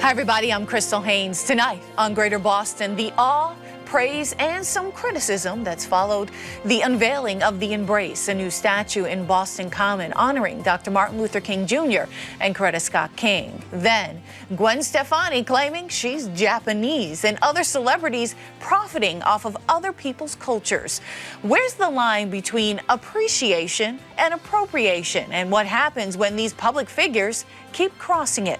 Hi, everybody. I'm Crystal Haynes. Tonight on Greater Boston, the awe, praise, and some criticism that's followed the unveiling of the Embrace, a new statue in Boston Common honoring Dr. Martin Luther King Jr. and Coretta Scott King. Then, Gwen Stefani claiming she's Japanese and other celebrities profiting off of other people's cultures. Where's the line between appreciation and appropriation, and what happens when these public figures keep crossing it?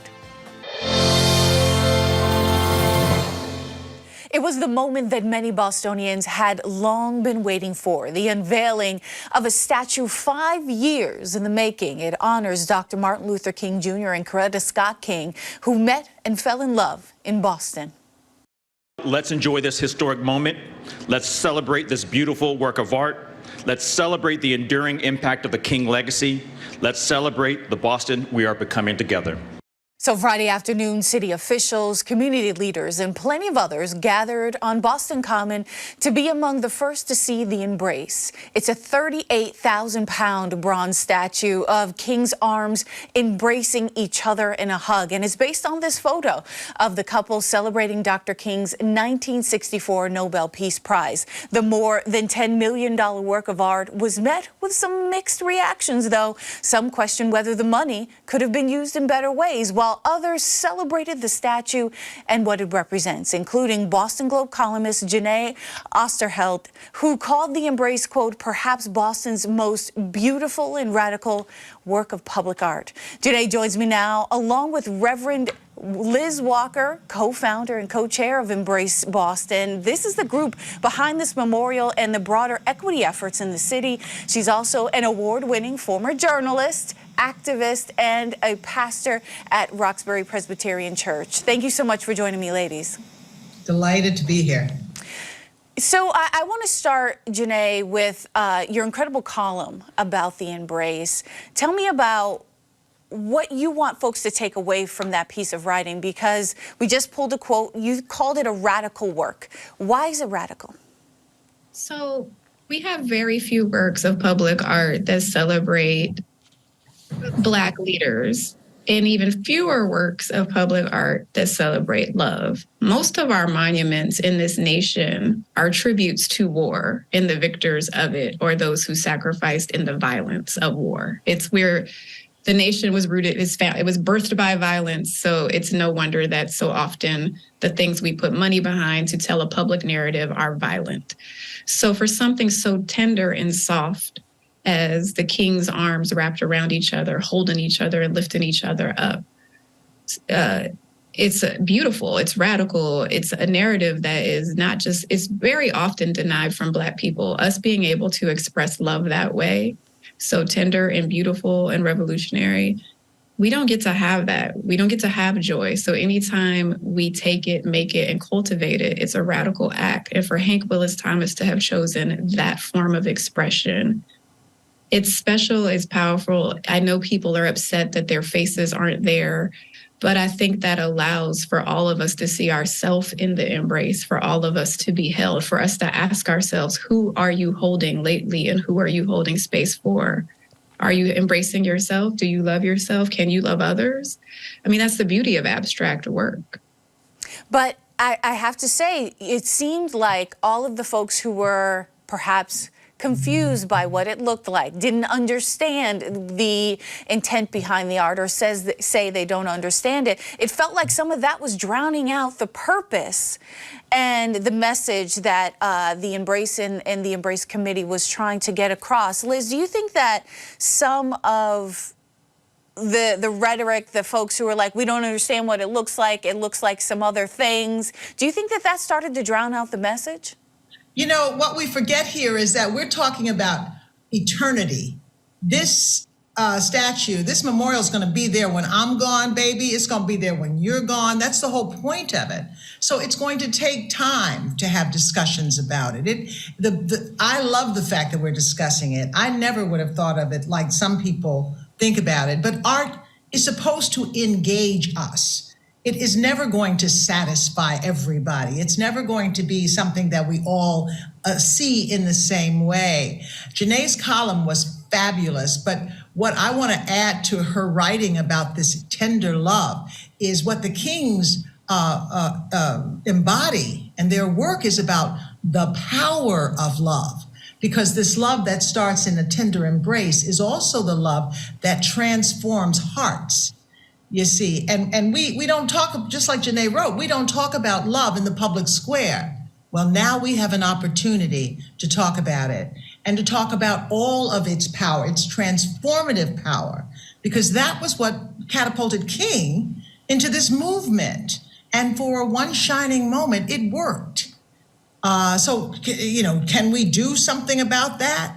It was the moment that many Bostonians had long been waiting for, the unveiling of a statue 5 years in the making. It honors Dr. Martin Luther King Jr. and Coretta Scott King, who met and fell in love in Boston. Let's enjoy this historic moment. Let's celebrate this beautiful work of art. Let's celebrate the enduring impact of the King legacy. Let's celebrate the Boston we are becoming together. So Friday afternoon, city officials, community leaders, and plenty of others gathered on Boston Common to be among the first to see the Embrace. It's a 38,000-pound bronze statue of King's arms embracing each other in a hug. And it's based on this photo of the couple celebrating Dr. King's 1964 Nobel Peace Prize. The more than $10 million work of art was met with some mixed reactions, though. Some questioned whether the money could have been used in better ways, while others celebrated the statue and what it represents, including Boston Globe columnist Jeneé Osterheldt, who called the Embrace, quote, perhaps Boston's most beautiful and radical work of public art. Jeneé joins me now, along with Reverend Liz Walker, co-founder and co-chair of Embrace Boston. This is the group behind this memorial and the broader equity efforts in the city. She's also an award-winning former journalist, activist, and a pastor at Roxbury Presbyterian Church. Thank you so much for joining me, ladies. Delighted to be here. So I want to start, Jeneé, with your incredible column about the Embrace. Tell me about what you want folks to take away from that piece of writing, because we just pulled a quote. You called it a radical work. Why is it radical? So we have very few works of public art that celebrate Black leaders, and even fewer works of public art that celebrate love. Most of our monuments in this nation are tributes to war and the victors of it, or those who sacrificed in the violence of war. It's where the nation was rooted, it was birthed by violence, so it's no wonder that so often the things we put money behind to tell a public narrative are violent. So for something so tender and soft as the King's arms wrapped around each other, holding each other and lifting each other up, it's beautiful, it's radical, it's a narrative that is not just, it's very often denied from Black people. Us being able to express love that way, so tender and beautiful and revolutionary, we don't get to have that. We don't get to have joy. So anytime we take it, make it, and cultivate it, it's a radical act. And for Hank Willis Thomas to have chosen that form of expression, it's special, it's powerful. I know people are upset that their faces aren't there, but I think that allows for all of us to see ourselves in the Embrace, for all of us to be held, for us to ask ourselves, who are you holding lately and who are you holding space for? Are you embracing yourself? Do you love yourself? Can you love others? I mean, that's the beauty of abstract work. But I have to say, it seemed like all of the folks who were perhaps confused by what it looked like, didn't understand the intent behind the art, or say they don't understand it. It felt like some of that was drowning out the purpose and the message that the Embrace and the Embrace Committee was trying to get across. Liz, do you think that some of the rhetoric, the folks who were like, we don't understand what it looks like some other things, do you think that started to drown out the message? You know, what we forget here is that we're talking about eternity. This statue, this memorial is going to be there when I'm gone, baby. It's going to be there when you're gone. That's the whole point of it. So it's going to take time to have discussions about it. I love the fact that we're discussing it. I never would have thought of it like some people think about it, but art is supposed to engage us. It is never going to satisfy everybody. It's never going to be something that we all see in the same way. Jeneé's column was fabulous, but what I want to add to her writing about this tender love is what the Kings embody, and their work is about the power of love. Because this love that starts in a tender embrace is also the love that transforms hearts. You see, and we don't talk, just like Jeneé wrote, we don't talk about love in the public square. Well, now we have an opportunity to talk about it and to talk about all of its power, its transformative power, because that was what catapulted King into this movement. And for one shining moment, it worked. So, can we do something about that?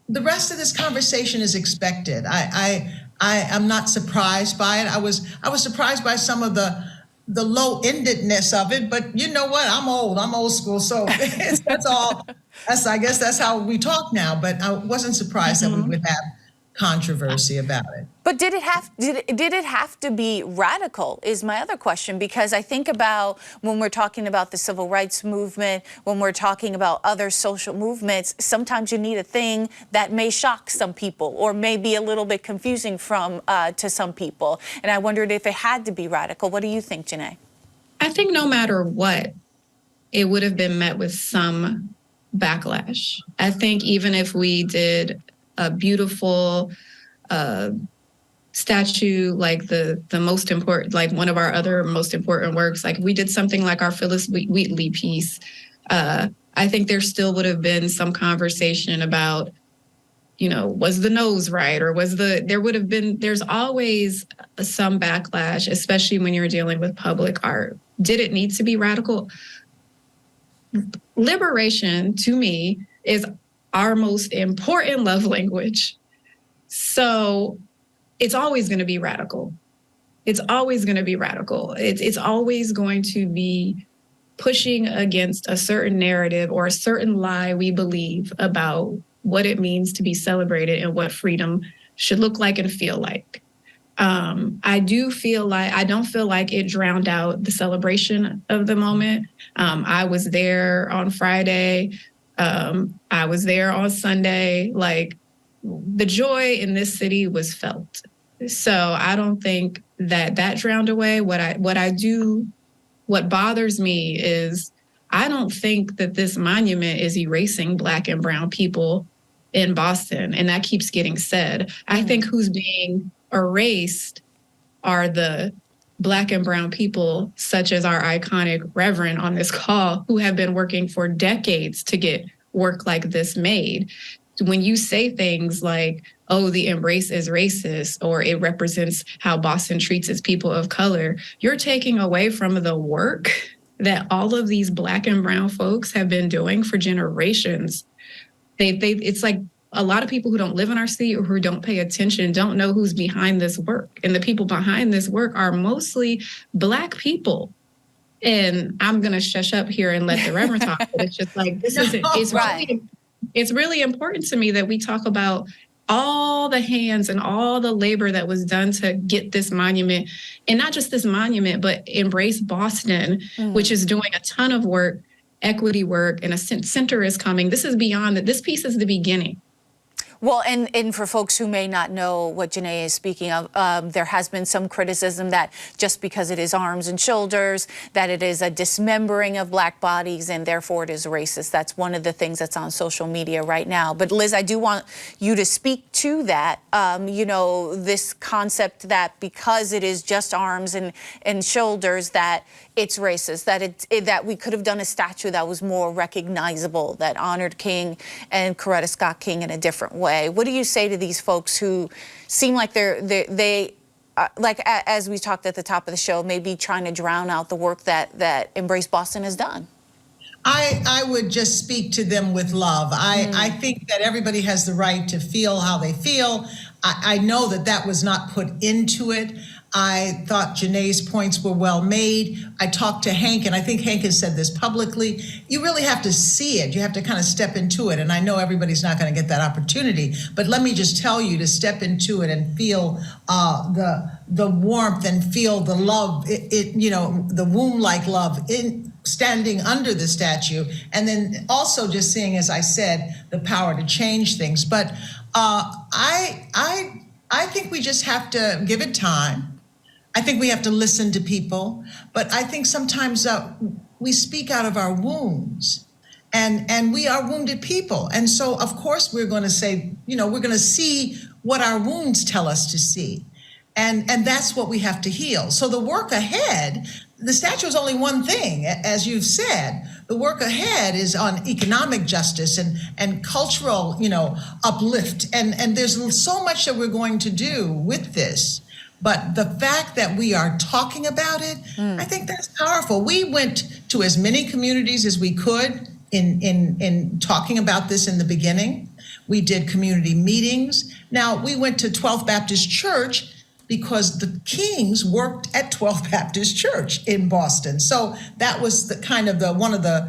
The rest of this conversation is expected. I'm not surprised by it. I was surprised by some of the low-endedness of it, but you know what? I'm old school, so I guess that's how we talk now. But I wasn't surprised that we would have controversy about it. But did it have to be radical is my other question, because I think about when we're talking about the civil rights movement, when we're talking about other social movements, sometimes you need a thing that may shock some people or may be a little bit confusing to some people. And I wondered if it had to be radical. What do you think, Jeneé? I think no matter what, it would have been met with some backlash. I think even if we did a beautiful statue, like the most important, like one of our other most important works, like we did something like our Phyllis Wheatley piece, I think there still would have been some conversation about, was the nose right? Or there's always some backlash, especially when you're dealing with public art. Did it need to be radical? Liberation, to me, is our most important love language. So it's always going to be radical. It's always going to be radical. It's always going to be pushing against a certain narrative or a certain lie we believe about what it means to be celebrated and what freedom should look like and feel like. I don't feel like it drowned out the celebration of the moment. I was there on Friday. I was there on Sunday. Like, the joy in this city was felt. So I don't think that drowned away. What bothers me is I don't think that this monument is erasing Black and brown people in Boston. And that keeps getting said. I think who's being erased are the Black and brown people, such as our iconic Reverend on this call, who have been working for decades to get work like this made. When you say things like, oh, the Embrace is racist, or it represents how Boston treats its people of color, you're taking away from the work that all of these Black and brown folks have been doing for generations. It's like a lot of people who don't live in our city or who don't pay attention don't know who's behind this work. And the people behind this work are mostly Black people. And I'm going to shush up here and let the Reverend talk. But it's just like, it's really important to me that we talk about all the hands and all the labor that was done to get this monument, and not just this monument, but Embrace Boston, which is doing a ton of work, equity work, and a center is coming. This is beyond that. This piece is the beginning. Well, and for folks who may not know what Jeneé is speaking of, there has been some criticism that just because it is arms and shoulders, that it is a dismembering of Black bodies, and therefore it is racist. That's one of the things that's on social media right now. But Liz, I do want you to speak to that, this concept that because it is just arms and shoulders, that it's racist, that we could have done a statue that was more recognizable, that honored King and Coretta Scott King in a different way. What do you say to these folks who seem like they like, as we talked at the top of the show, maybe trying to drown out the work that Embrace Boston has done? I would just speak to them with love. I think that everybody has the right to feel how they feel. I know that was not put into it. I thought Jeneé's points were well made. I talked to Hank, and I think Hank has said this publicly. You really have to see it. You have to kind of step into it. And I know everybody's not going to get that opportunity, but let me just tell you to step into it and feel the warmth and feel the love, the womb-like love in standing under the statue. And then also just seeing, as I said, the power to change things. But I I think we just have to give it time. I think we have to listen to people, but I think sometimes we speak out of our wounds, and we are wounded people. And so, of course, we're going to say, we're going to see what our wounds tell us to see. And that's what we have to heal. So the work ahead, the statue is only one thing, as you've said. The work ahead is on economic justice and cultural, uplift. And there's so much that we're going to do with this. But the fact that we are talking about it, I think that's powerful. We went to as many communities as we could in talking about this in the beginning. We did community meetings. Now, we went to 12th Baptist Church because the Kings worked at 12th Baptist Church in Boston. So that was the kind of one of the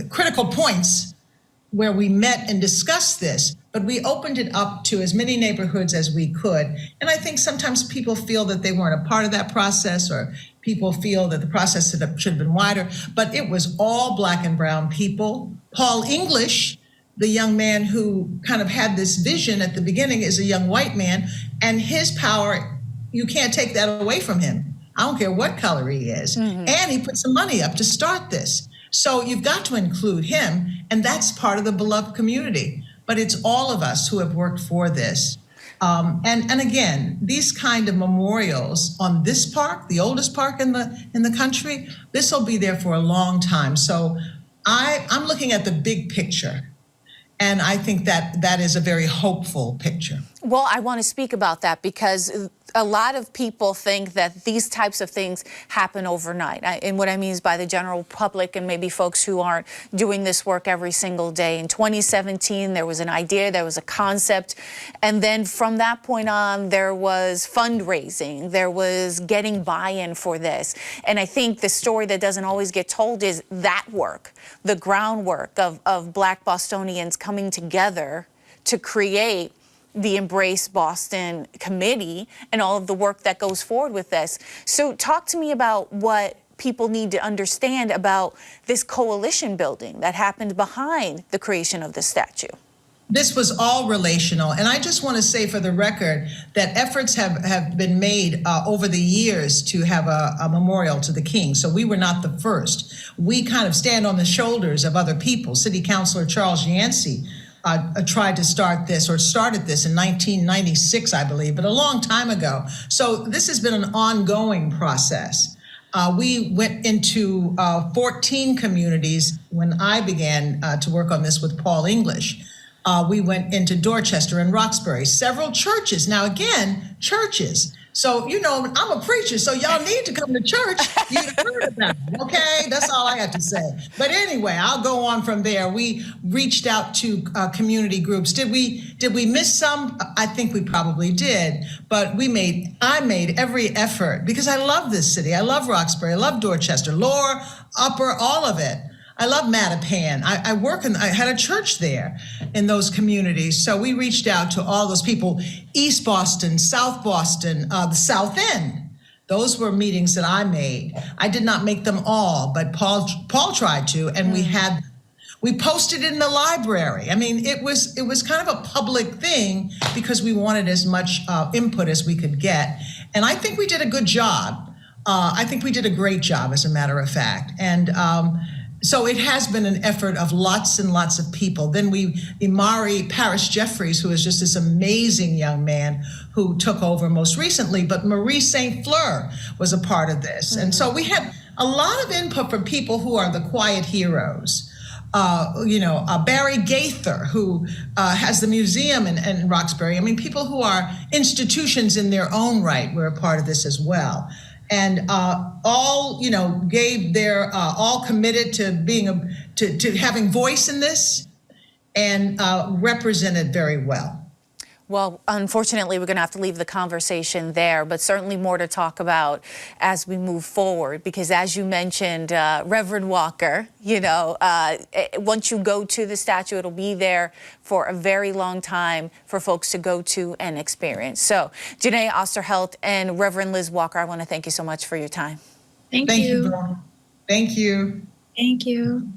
critical points where we met and discussed this. But we opened it up to as many neighborhoods as we could. And I think sometimes people feel that they weren't a part of that process, or people feel that the process should have been wider. But it was all Black and brown people. Paul English, the young man who kind of had this vision at the beginning, is a young white man, and his power, you can't take that away from him. I don't care what color he is. And he put some money up to start this. So you've got to include him, and that's part of the beloved community. But it's all of us who have worked for this. And again, these kind of memorials on this park, the oldest park in the country, this will be there for a long time. So I'm looking at the big picture. And I think that is a very hopeful picture. Well, I want to speak about that because a lot of people think that these types of things happen overnight. And what I mean is by the general public and maybe folks who aren't doing this work every single day. In 2017, there was an idea, there was a concept. And then from that point on, there was fundraising, there was getting buy-in for this. And I think the story that doesn't always get told is that work, the groundwork of Black Bostonians coming together to create the Embrace Boston Committee and all of the work that goes forward with this. So talk to me about what people need to understand about this coalition building that happened behind the creation of the statue. This was all relational. And I just want to say for the record that efforts have been made over the years to have a memorial to the King. So we were not the first. We kind of stand on the shoulders of other people. City Councilor Charles Yancey tried to start this, or started this in 1996, I believe, but a long time ago. So this has been an ongoing process. We went into 14 communities when I began to work on this with Paul English. We went into Dorchester and Roxbury, several churches. Now, again, churches. So, I'm a preacher, so y'all need to come to church. You've heard about it, okay? That's all I have to say. But anyway, I'll go on from there. We reached out to community groups. Did we miss some? I think we probably did. But I made every effort because I love this city. I love Roxbury. I love Dorchester, Lower, Upper, all of it. I love Mattapan. I had a church there in those communities. So we reached out to all those people, East Boston, South Boston, the South End. Those were meetings that I made. I did not make them all, but Paul tried to, and we posted it in the library. I mean, it was kind of a public thing because we wanted as much input as we could get. And I think we did a good job. I think we did a great job, as a matter of fact. And so it has been an effort of lots and lots of people. Then Imari Parrish Jeffries, who is just this amazing young man who took over most recently, but Marie St. Fleur was a part of this. And so we had a lot of input from people who are the quiet heroes. Barry Gaither, who has the museum in Roxbury. I mean, people who are institutions in their own right were a part of this as well. And all committed to being to having voice in this, and represented very well. Well, unfortunately, we're going to have to leave the conversation there, but certainly more to talk about as we move forward, because as you mentioned, Reverend Walker, once you go to the statue, it'll be there for a very long time for folks to go to and experience. So, Jeneé Osterheldt and Reverend Liz Walker, I want to thank you so much for your time. Thank you. Thank you. Thank you.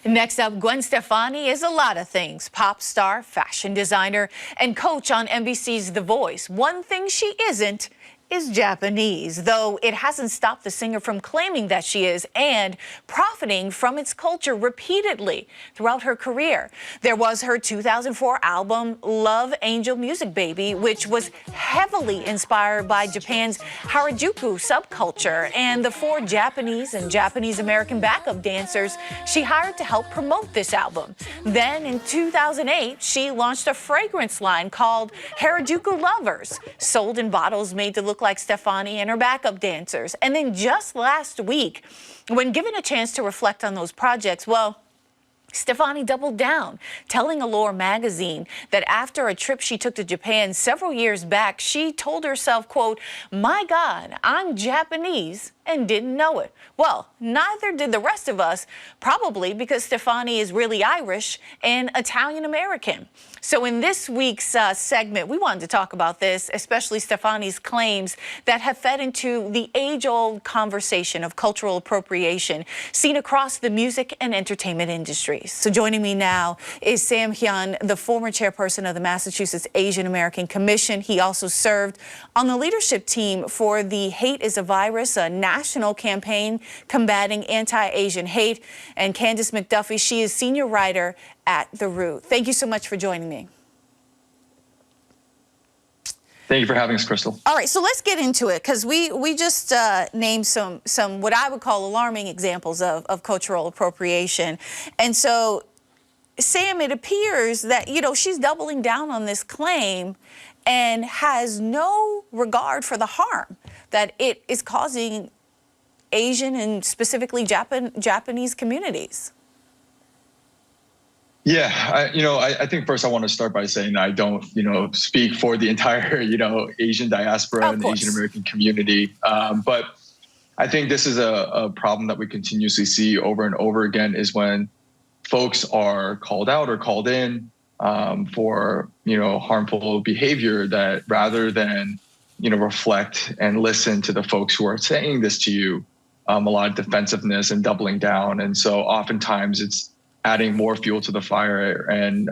Next up, Gwen Stefani is a lot of things. Pop star, fashion designer, and coach on NBC's The Voice. One thing she isn't is Japanese, though it hasn't stopped the singer from claiming that she is and profiting from its culture repeatedly throughout her career. There was her 2004 album, Love Angel Music Baby, which was heavily inspired by Japan's Harajuku subculture and the 4 Japanese and Japanese-American backup dancers she hired to help promote this album. Then in 2008, she launched a fragrance line called Harajuku Lovers, sold in bottles made to look like Stefani and her backup dancers. And then just last week, when given a chance to reflect on those projects, well, Stefani doubled down, telling Allure magazine that after a trip she took to Japan several years back, she told herself, quote, "My God, I'm Japanese and didn't know it." Well, neither did the rest of us, probably because Stefani is really Irish and Italian-American. So in this week's segment, we wanted to talk about this, especially Stefani's claims that have fed into the age-old conversation of cultural appropriation seen across the music and entertainment industries. So joining me now is Sam Hyun, the former chairperson of the Massachusetts Asian American Commission. He also served on the leadership team for the Hate is a Virus, a national campaign combating anti-Asian hate. And Candace McDuffie, she is senior writer at The Root. Thank you so much for joining me. Thank you for having us, Crystal. All right, so let's get into it, because we just named some what I would call alarming examples of cultural appropriation. And so, Sam, it appears that, you know, she's doubling down on this claim and has no regard for the harm that it is causing Asian and specifically Japanese communities. Yeah, I think first I want to start by saying that I don't, speak for the entire, Asian diaspora and the Asian American community. But I think this is a problem that we continuously see over and over again, is when folks are called out or called in for, harmful behavior, that rather than, reflect and listen to the folks who are saying this to you, a lot of defensiveness and doubling down. And so oftentimes it's adding more fuel to the fire and,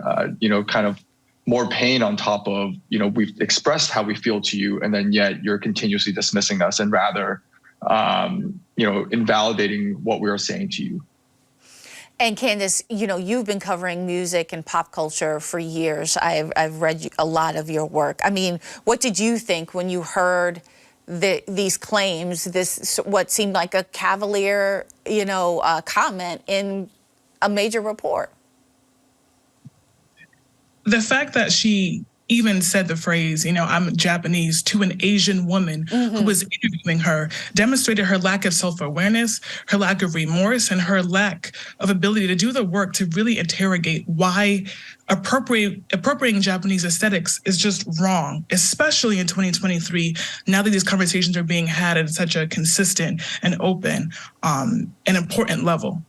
kind of more pain on top of, we've expressed how we feel to you, and then yet you're continuously dismissing us and rather, invalidating what we are saying to you. And Candace, you've been covering music and pop culture for years. I've read a lot of your work. I mean, what did you think when you heard these claims, this what seemed like a cavalier, comment in a major report? The fact that she even said the phrase, I'm Japanese, to an Asian woman who was interviewing her demonstrated her lack of self-awareness, her lack of remorse, and her lack of ability to do the work to really interrogate why appropriating Japanese aesthetics is just wrong, especially in 2023, now that these conversations are being had at such a consistent and open and important level.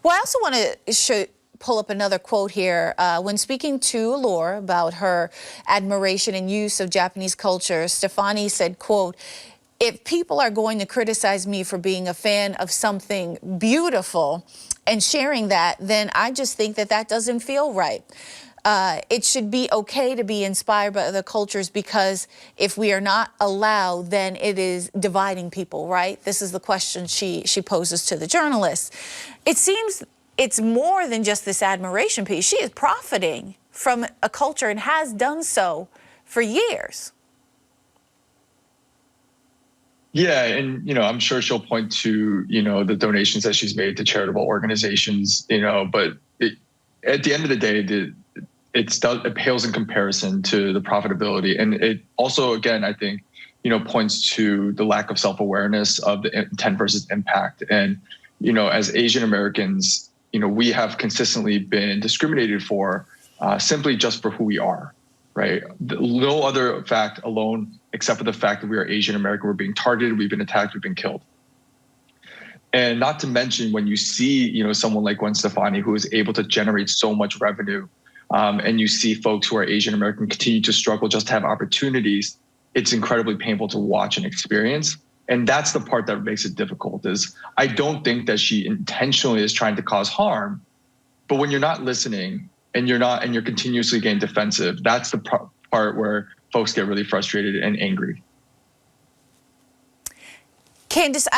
Well, I also want to pull up another quote here. When speaking to Allure about her admiration and use of Japanese culture, Stefani said, quote, "If people are going to criticize me for being a fan of something beautiful and sharing that, then I just think that doesn't feel right. It should be okay to be inspired by other cultures, because if we are not allowed, then it is dividing people," right? This is the question she poses to the journalist. It seems it's more than just this admiration piece. She is profiting from a culture and has done so for years. Yeah, and I'm sure she'll point to the donations that she's made to charitable organizations, but at the end of the day, it pales in comparison to the profitability, and it also, again, I think, points to the lack of self-awareness of the intent versus impact. And as Asian Americans, we have consistently been discriminated for simply just for who we are, right? No other fact alone, except for the fact that we are Asian American, we're being targeted, we've been attacked, we've been killed. And not to mention when you see, someone like Gwen Stefani, who is able to generate so much revenue, and you see folks who are Asian American continue to struggle just to have opportunities, it's incredibly painful to watch and experience. And that's the part that makes it difficult. Is I don't think that she intentionally is trying to cause harm. But when you're not listening and you're continuously getting defensive, that's the part where folks get really frustrated and angry. Candace,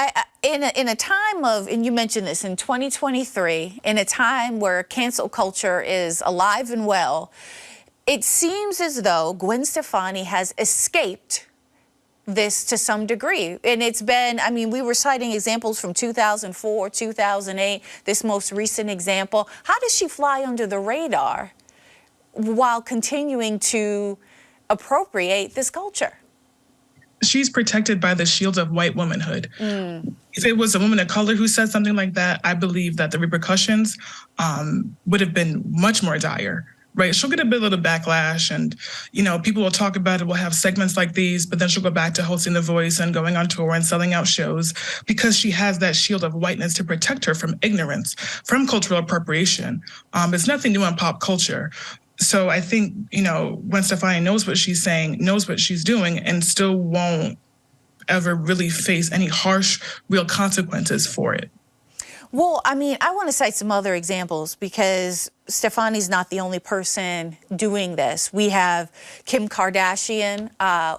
in a time of, and you mentioned this, in 2023, in a time where cancel culture is alive and well, it seems as though Gwen Stefani has escaped this to some degree. And it's been, I mean, we were citing examples from 2004, 2008, this most recent example. How does she fly under the radar while continuing to appropriate this culture? She's protected by the shield of white womanhood. If it was a woman of color who said something like that, I believe that the repercussions would have been much more dire, right? She'll get a bit of a backlash and, you know, people will talk about it. We'll have segments like these, but then she'll go back to hosting The Voice and going on tour and selling out shows because she has that shield of whiteness to protect her from ignorance, from cultural appropriation. It's nothing new in pop culture. So I think, you know, Gwen Stefani knows what she's saying, knows what she's doing, and still won't ever really face any harsh, real consequences for it. Well, I mean, I want to cite some other examples because Stefani's not the only person doing this. We have Kim Kardashian,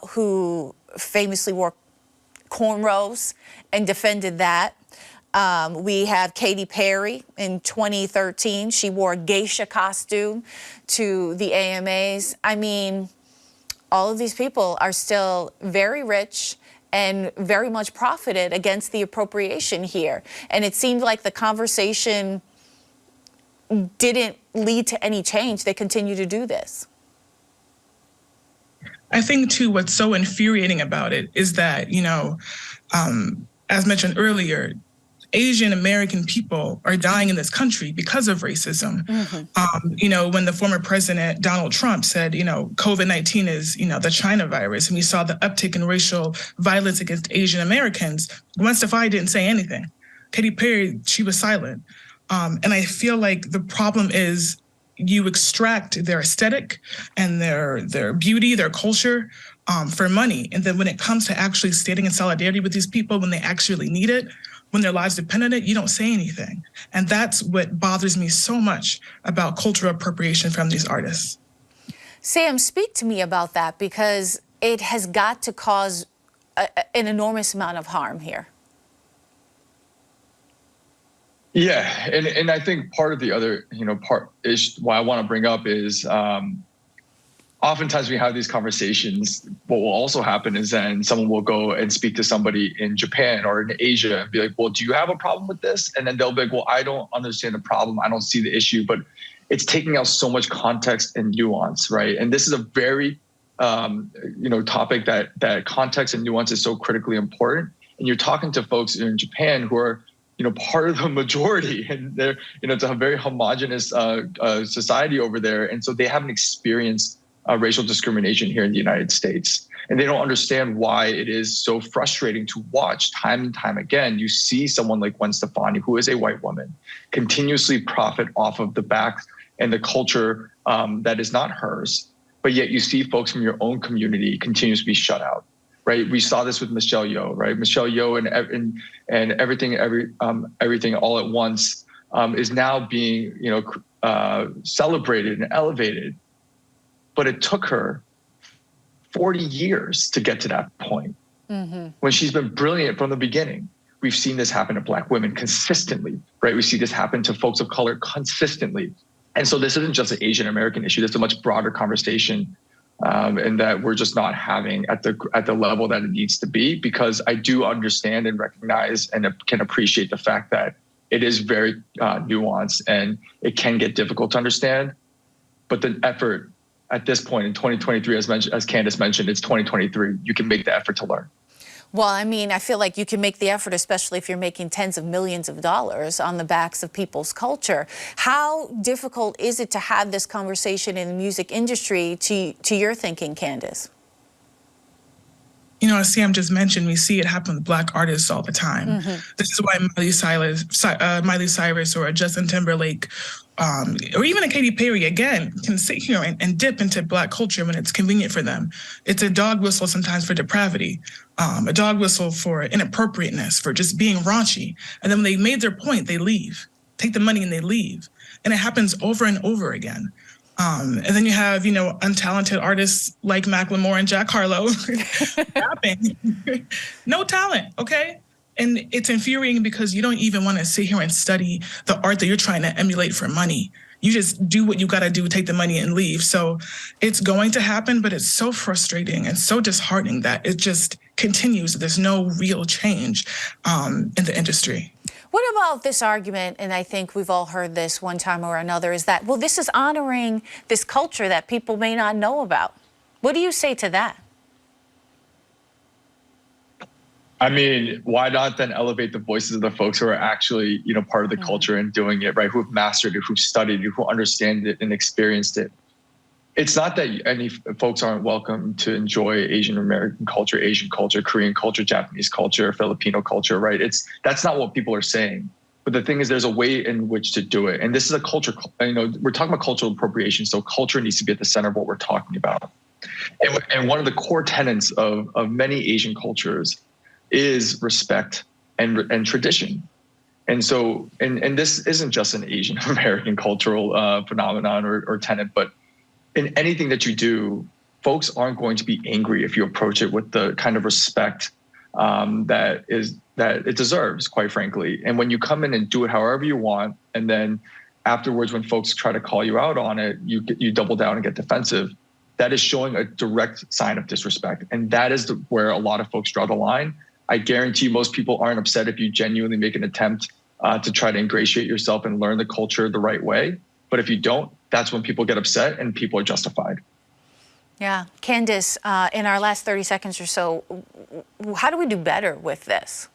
who famously wore cornrows and defended that. We have Katy Perry in 2013. She wore a geisha costume to the AMAs. I mean, all of these people are still very rich and very much profited against the appropriation here. And it seemed like the conversation didn't lead to any change. They continue to do this. I think, too, what's so infuriating about it is that, you know, as mentioned earlier, Asian American people are dying in this country because of racism. You know, when the former president, Donald Trump, said, you know, COVID-19 is, you know, the China virus, and we saw the uptick in racial violence against Asian Americans, Gwen Stefani didn't say anything. Katy Perry, she was silent. And I feel like the problem is you extract their aesthetic and their beauty, their culture for money. And then when it comes to actually standing in solidarity with these people, when they actually need it, when their lives depend on it, you don't say anything. And that's what bothers me so much about cultural appropriation from these artists. Sam, speak to me about that because it has got to cause an enormous amount of harm here. Yeah, and I think part of the other, you know, part is why I want to bring up is oftentimes we have these conversations. What will also happen is then someone will go and speak to somebody in Japan or in Asia and be like, well, do you have a problem with this? And then they'll be like, well, I don't understand the problem. I don't see the issue, but it's taking out so much context and nuance, right? And this is a very, you know, topic that context and nuance is so critically important. And you're talking to folks in Japan who are, you know, part of the majority, and they're, you know, it's a very homogenous society over there. And so they haven't experienced racial discrimination here in the United States. And they don't understand why it is so frustrating to watch time and time again. You see someone like Gwen Stefani, who is a white woman, continuously profit off of the back and the culture that is not hers. But yet you see folks from your own community continue to be shut out, right? We saw this with Michelle Yeoh, right? Michelle Yeoh and everything all at once is now being, you know, celebrated and elevated. But it took her 40 years to get to that point when she's been brilliant from the beginning. We've seen this happen to Black women consistently, right? We see this happen to folks of color consistently. And so this isn't just an Asian American issue. This is a much broader conversation and that we're just not having at the level that it needs to be, because I do understand and recognize and can appreciate the fact that it is very nuanced and it can get difficult to understand. But the effort at this point in 2023, as Candace mentioned, it's 2023. You can make the effort to learn. Well, I mean, I feel like you can make the effort, especially if you're making tens of millions of dollars on the backs of people's culture. How difficult is it to have this conversation in the music industry to your thinking, Candace? You know, as Sam just mentioned, we see it happen with Black artists all the time. This is why Miley Cyrus or a Justin Timberlake or even a Katy Perry, again, can sit here and dip into Black culture when it's convenient for them. It's a dog whistle sometimes for depravity, a dog whistle for inappropriateness, for just being raunchy. And then when they made their point, they leave. take the money and they leave. And it happens over and over again. And then you have, untalented artists like Macklemore and Jack Harlow rapping. No talent, okay? And it's infuriating because you don't even want to sit here and study the art that you're trying to emulate for money. You just do what you got to do, take the money and leave. So it's going to happen, but it's so frustrating and so disheartening that it just continues. There's no real change in the industry. What about this argument, and I think we've all heard this one time or another, is that, well, this is honoring this culture that people may not know about. What do you say to that? I mean, why not then elevate the voices of the folks who are actually, part of the culture and doing it, right? Who've mastered it, who've studied it, who understand it and experienced it. It's not that any folks aren't welcome to enjoy Asian American culture, Asian culture, Korean culture, Japanese culture, Filipino culture, right? That's not what people are saying. But the thing is, there's a way in which to do it. And this is a culture, we're talking about cultural appropriation. So culture needs to be at the center of what we're talking about. And one of the core tenets of many Asian cultures is respect and tradition. And so, and this isn't just an Asian American cultural phenomenon or tenet, but in anything that you do, folks aren't going to be angry if you approach it with the kind of respect that it deserves, quite frankly. And when you come in and do it however you want, and then afterwards, when folks try to call you out on it, you double down and get defensive. That is showing a direct sign of disrespect, and that is where a lot of folks draw the line. I guarantee most people aren't upset if you genuinely make an attempt to try to ingratiate yourself and learn the culture the right way. But if you don't, that's when people get upset and people are justified. Yeah. Candace, in our last 30 seconds or so, how do we do better with this?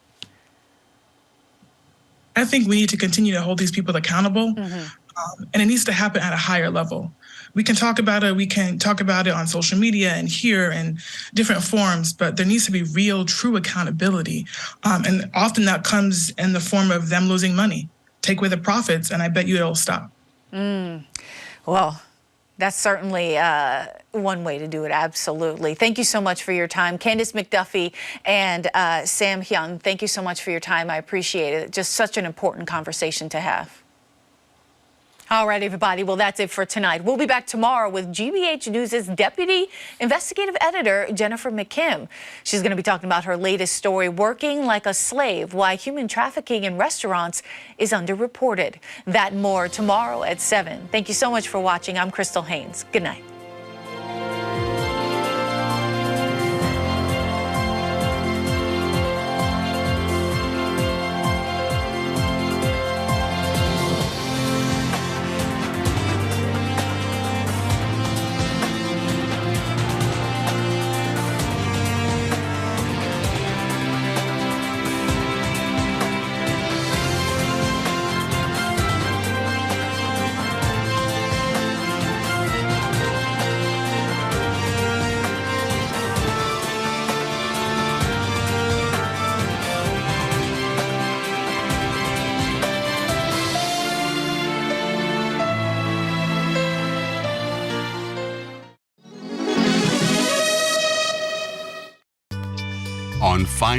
I think we need to continue to hold these people accountable, and it needs to happen at a higher level. We can talk about it. We can talk about it on social media and here and different forums, but there needs to be real, true accountability. And often that comes in the form of them losing money. Take away the profits, and I bet you it'll stop. Well, that's certainly one way to do it, absolutely. Thank you so much for your time. Candace McDuffie and Sam Hyun, thank you so much for your time. I appreciate it. Just such an important conversation to have. All right, everybody. Well, that's it for tonight. We'll be back tomorrow with GBH News' Deputy Investigative Editor, Jennifer McKim. She's going to be talking about her latest story, Working Like a Slave, Why Human Trafficking in Restaurants is Underreported. That and more tomorrow at 7. Thank you so much for watching. I'm Crystal Haynes. Good night. On